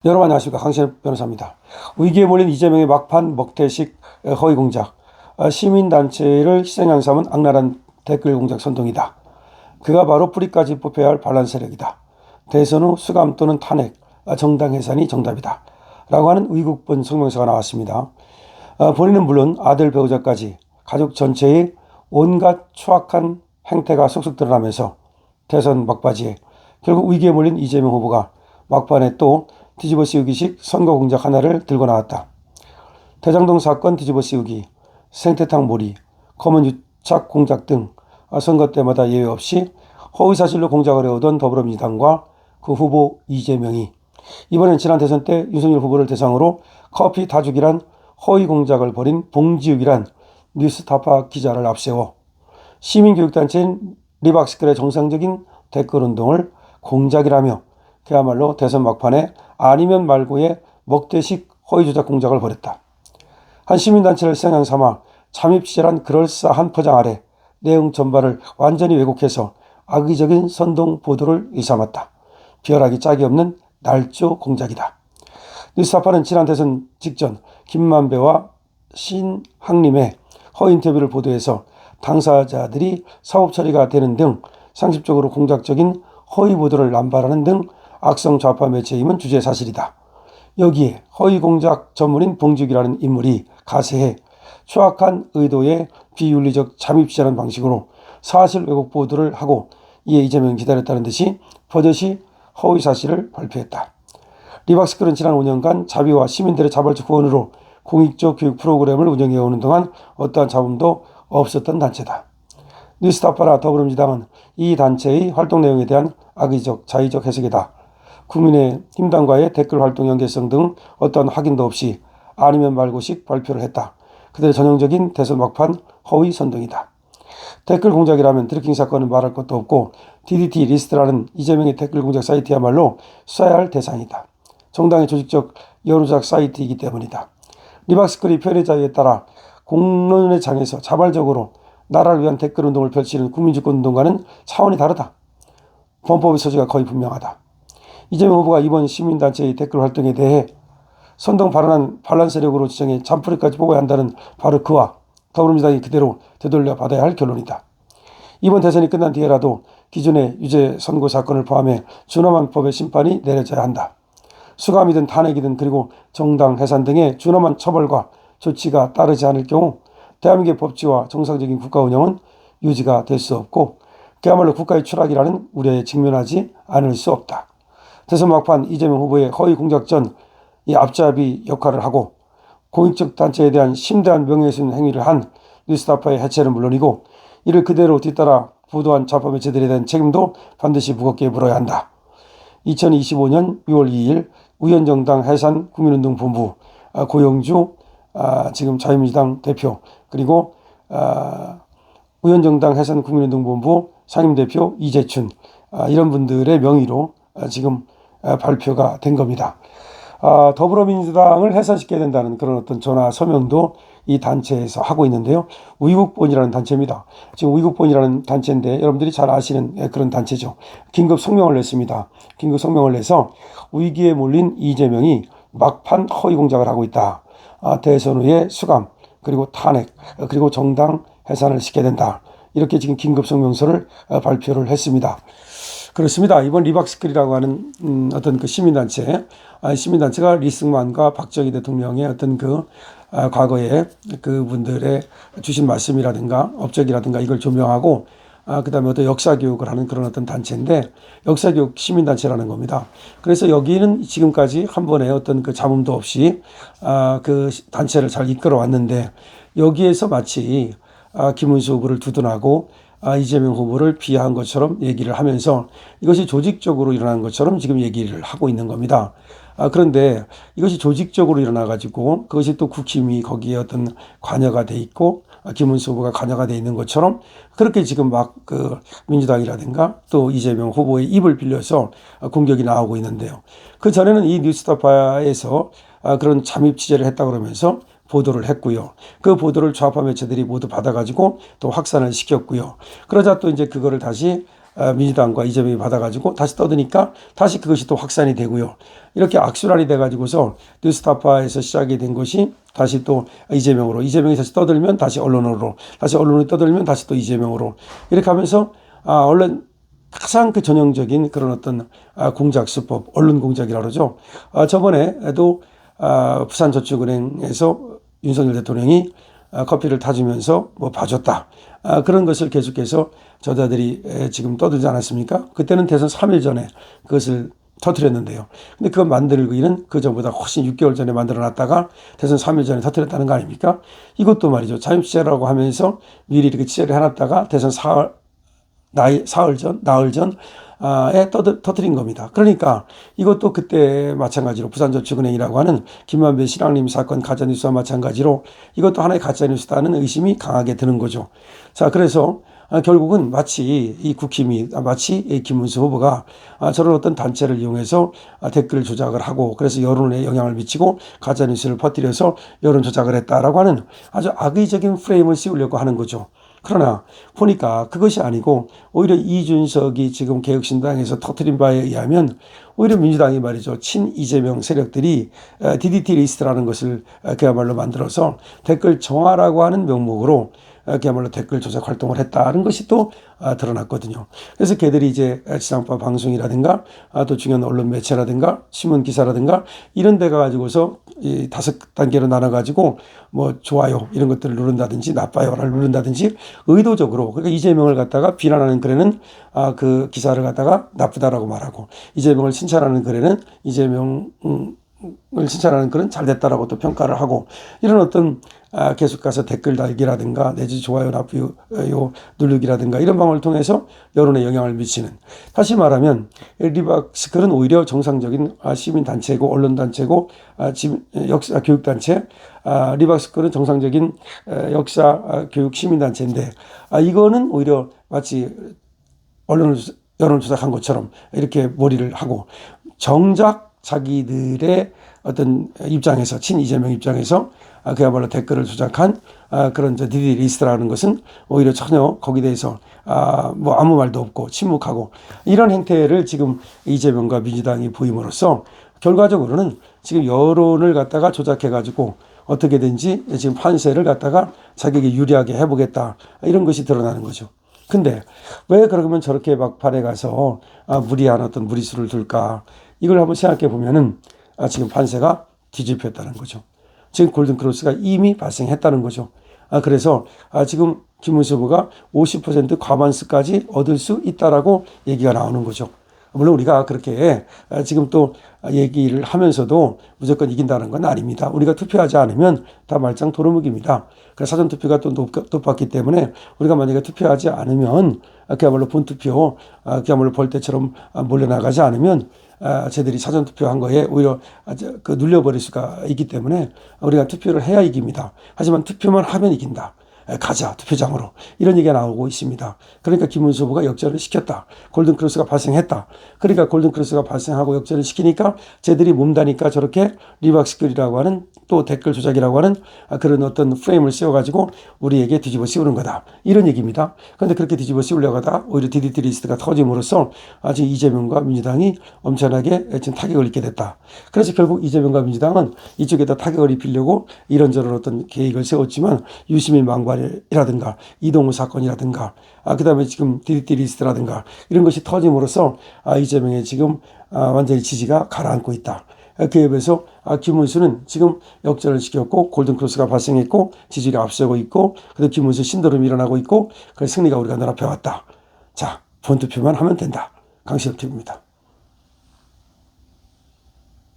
여러분 안녕하십니까, 강신엽 변호사입니다. 위기에 몰린 이재명의 막판 먹태식 허위 공작, 시민단체를 희생양 삼은 악랄한 댓글 공작 선동이다. 그가 바로 뿌리까지 뽑혀야 할 반란 세력이다. 대선 후 수감 또는 탄핵, 정당 해산이 정답이다. 라고 하는 의국분 성명서가 나왔습니다. 본인은 물론 아들 배우자까지 가족 전체의 온갖 추악한 행태가 쏙쏙 드러나면서 대선 막바지에 결국 위기에 몰린 이재명 후보가 막판에 또 뒤집어 씌우기식 선거 공작 하나를 들고 나왔다. 대장동 사건 뒤집어 씌우기, 생태탕 몰이, 검은 유착 공작 등 선거 때마다 예외 없이 허위사실로 공작을 해오던 더불어민주당과 그 후보 이재명이 이번엔 지난 대선 때 윤석열 후보를 대상으로 커피 다죽이란 허위 공작을 벌인 봉지욱이란 뉴스타파 기자를 앞세워 시민교육단체인 리박스클의 정상적인 댓글운동을 공작이라며 그야말로 대선 막판에 아니면 말고의 먹태식 허위조작 공작을 벌였다. 한 시민단체를 생양 삼아 잠입시절한 그럴싸한 포장 아래 내용 전반을 완전히 왜곡해서 악의적인 선동 보도를 일삼았다. 비열하기 짝이 없는 날조 공작이다. 뉴스타파는 지난 대선 직전 김만배와 신학림의 허위 인터뷰를 보도해서 당사자들이 사법 처리가 되는 등 상습적으로 공작적인 허위 보도를 남발하는 등 악성 좌파 매체임은 주제 사실이다. 여기에 허위 공작 전문인 봉지욱이라는 인물이 가세해 추악한 의도의 비윤리적 잠입시하는 방식으로 사실 왜곡 보도를 하고 이에 이재명이 기다렸다는 듯이 버젓이 허위 사실을 발표했다. 리박스클은 지난 5년간 자비와 시민들의 자발적 후원으로 공익적 교육 프로그램을 운영해오는 동안 어떠한 잡음도 없었던 단체다. 뉴스타파나 더불어민주당은 이 단체의 활동 내용에 대한 악의적, 자의적 해석이다. 국민의힘당과의 댓글 활동 연계성 등 어떠한 확인도 없이 아니면 말고식 발표를 했다. 그들의 전형적인 대선 막판 허위 선동이다. 댓글 공작이라면 드루킹 사건은 말할 것도 없고 DDT 리스트라는 이재명의 댓글 공작 사이트야말로 수사해야 할 대상이다. 정당의 조직적 여론조작 사이트이기 때문이다. 리박스클이 표현의 자유에 따라 공론의 장에서 자발적으로 나라를 위한 댓글 운동을 펼치는 국민주권 운동과는 차원이 다르다. 범법의 소지가 거의 분명하다. 이재명 후보가 이번 시민단체의 댓글 활동에 대해 선동 발언한 반란 세력으로 지정해 잔뿌리까지 뽑아야 한다는 바로 그와 더불어민주당이 그대로 되돌려 받아야 할 결론이다. 이번 대선이 끝난 뒤에라도 기존의 유죄 선고 사건을 포함해 준엄한 법의 심판이 내려져야 한다. 수감이든 탄핵이든 그리고 정당 해산 등의 준엄한 처벌과 조치가 따르지 않을 경우 대한민국의 법치와 정상적인 국가 운영은 유지가 될 수 없고 그야말로 국가의 추락이라는 우려에 직면하지 않을 수 없다. 대선 막판 이재명 후보의 허위 공작전 이 앞잡이 역할을 하고 공익적 단체에 대한 심대한 명예훼손 행위를 한 뉴스타파의 해체는 물론이고 이를 그대로 뒤따라 보도한 좌파 매체들에 대한 책임도 반드시 무겁게 물어야 한다. 2025년 6월 2일 우연정당 해산 국민운동본부 고영주 지금 자유민주당 대표 그리고 우연정당 해산 국민운동본부 상임대표 이재춘 이런 분들의 명의로 지금 발표가 된 겁니다. 더불어민주당을 해산시켜야 된다는 그런 어떤 전화 서명도 이 단체에서 하고 있는데요. 의국본이라는 단체입니다. 지금 의국본이라는 단체인데 여러분들이 잘 아시는 그런 단체죠. 긴급 성명을 냈습니다. 긴급 성명을 내서 위기에 몰린 이재명이 막판 허위 공작을 하고 있다. 대선 후에 수감 그리고 탄핵 그리고 정당 해산을 시켜야 된다. 이렇게 지금 긴급 성명서를 발표를 했습니다. 그렇습니다. 이번 리박스클이라고 하는 어떤 그 시민단체가 리승만과 박정희 대통령의 어떤 그 과거에 그분들의 주신 말씀이라든가 업적이라든가 이걸 조명하고 그다음에 어떤 역사교육을 하는 그런 어떤 단체인데 역사교육 시민단체라는 겁니다. 그래서 여기는 지금까지 한 번에 어떤 그 잡음도 없이 그 단체를 잘 이끌어 왔는데 여기에서 마치 김문수 후보를 두둔하고 이재명 후보를 비하한 것처럼 얘기를 하면서 이것이 조직적으로 일어난 것처럼 지금 얘기를 하고 있는 겁니다. 그런데 이것이 조직적으로 일어나가지고 그것이 또 국힘이 거기에 어떤 관여가 돼 있고 김문수 후보가 관여가 돼 있는 것처럼 그렇게 지금 막 그 민주당이라든가 또 이재명 후보의 입을 빌려서 공격이 나오고 있는데요. 그 전에는 이 뉴스타파에서 그런 잠입 취재를 했다 그러면서 보도를 했고요. 그 보도를 좌파 매체들이 모두 받아가지고 또 확산을 시켰고요. 그러자 또 이제 그거를 다시 민주당과 이재명이 받아가지고 다시 떠드니까 다시 그것이 또 확산이 되고요. 이렇게 악순환이 돼가지고서 뉴스타파에서 시작이 된 것이 다시 또 이재명으로, 이재명이 다시 떠들면 다시 언론으로, 다시 언론이 떠들면 다시 또 이재명으로, 이렇게 하면서 언론 가장 그 전형적인 그런 어떤 공작 수법, 언론 공작이라고 그러죠. 저번에도 부산저축은행에서 윤석열 대통령이 커피를 타주면서 뭐 봐줬다. 그런 것을 계속해서 저자들이 지금 떠들지 않았습니까? 그때는 대선 3일 전에 그것을 터뜨렸는데요. 근데 그걸 만들기는 그 전보다 훨씬 6개월 전에 만들어 놨다가 대선 3일 전에 터뜨렸다는 거 아닙니까? 이것도 말이죠. 자유취재라고 하면서 미리 이렇게 취재를 해놨다가 대선 나흘 전에 터뜨린 겁니다. 그러니까 이것도 그때 마찬가지로 부산저축은행이라고 하는 김만배 신앙림 사건 가짜뉴스와 마찬가지로 이것도 하나의 가짜뉴스다는 의심이 강하게 드는 거죠. 자, 그래서 결국은 마치 이 국힘이, 마치 김문수 후보가 저런 어떤 단체를 이용해서 댓글 조작을 하고 그래서 여론에 영향을 미치고 가짜뉴스를 퍼뜨려서 여론 조작을 했다라고 하는 아주 악의적인 프레임을 씌우려고 하는 거죠. 그러나 보니까 그것이 아니고 오히려 이준석이 지금 개혁신당에서 터뜨린 바에 의하면 오히려 민주당이 말이죠. 친 이재명 세력들이 DDT 리스트라는 것을 그야말로 만들어서 댓글 정화라고 하는 명목으로 그야말로 댓글 조작 활동을 했다는 것이 또 드러났거든요. 그래서 걔들이 이제 지상파 방송이라든가 또 중요한 언론 매체라든가 신문 기사라든가 이런 데 가가지고서 이 5단계로 나눠가지고 뭐 좋아요 이런 것들을 누른다든지 나빠요를 누른다든지 의도적으로 그러니까 이재명을 갖다가 비난하는 글에는 그 기사를 갖다가 나쁘다라고 말하고 이재명을 칭찬하는 글에는 이재명을 칭찬하는 글은 잘 됐다라고 또 평가를 하고 이런 어떤 계속 가서 댓글 달기라든가 내지 좋아요 나쁘요 누르기라든가 이런 방법을 통해서 여론에 영향을 미치는, 다시 말하면 리박스클은 오히려 정상적인 시민단체고 언론단체고 역사 교육단체, 리박스클은 정상적인 역사 교육 시민단체인데 이거는 오히려 마치 여론을 조작한 것처럼 이렇게 몰이를 하고 정작 자기들의 어떤 입장에서 친 이재명 입장에서 그야말로 댓글을 조작한 그런 DDT 리스트라는 것은 오히려 전혀 거기에 대해서 뭐 아무 말도 없고 침묵하고 이런 행태를 지금 이재명과 민주당이 보임으로써 결과적으로는 지금 여론을 갖다가 조작해 가지고 어떻게든지 지금 판세를 갖다가 자기에게 유리하게 해보겠다 이런 것이 드러나는 거죠. 근데 왜 그러면 저렇게 막판에 가서 무리한 어떤 무리수를 둘까? 이걸 한번 생각해 보면은 지금 판세가 뒤집혔다는 거죠. 지금 골든크로스가 이미 발생했다는 거죠. 그래서 지금 김문수 후보가 50% 과반수까지 얻을 수 있다라고 얘기가 나오는 거죠. 물론 우리가 그렇게 지금 또 얘기를 하면서도 무조건 이긴다는 건 아닙니다. 우리가 투표하지 않으면 다 말짱 도루묵입니다. 그래서 사전투표가 또 높았기 때문에 우리가 만약에 투표하지 않으면 그야말로 본투표, 그야말로 벌떼처럼 몰려나가지 않으면 쟤들이 사전투표한 거에 오히려 눌려버릴 수가 있기 때문에 우리가 투표를 해야 이깁니다. 하지만 투표만 하면 이긴다. 가자 투표장으로 이런 얘기가 나오고 있습니다. 그러니까 김문수 후보가 역전을 시켰다. 골든크로스가 발생했다. 그러니까 골든크로스가 발생하고 역전을 시키니까 쟤들이 몸다니까 저렇게 리박스클이라고 하는 또 댓글 조작이라고 하는 그런 어떤 프레임을 씌워가지고 우리에게 뒤집어 씌우는 거다. 이런 얘기입니다. 그런데 그렇게 뒤집어 씌우려고 하다가 오히려 DDT 리스트가 터짐으로써 지금 이재명과 민주당이 엄청나게 지금 타격을 입게 됐다. 그래서 결국 이재명과 민주당은 이쪽에다 타격을 입히려고 이런저런 어떤 계획을 세웠지만 유시민 망발이라든가 이동우 사건이라든가 그 다음에 지금 DDT 리스트라든가 이런 것이 터짐으로써 이재명의 지금 완전히 지지가 가라앉고 있다. 그에 비해서 김문수는 지금 역전을 시켰고 골든크로스가 발생했고 지지가 앞서고 있고 그래서 김문수 신도름이 일어나고 있고 그래서 승리가 우리가 눈앞에 왔다. 자, 본투표만 하면 된다. 강신업 TV입니다.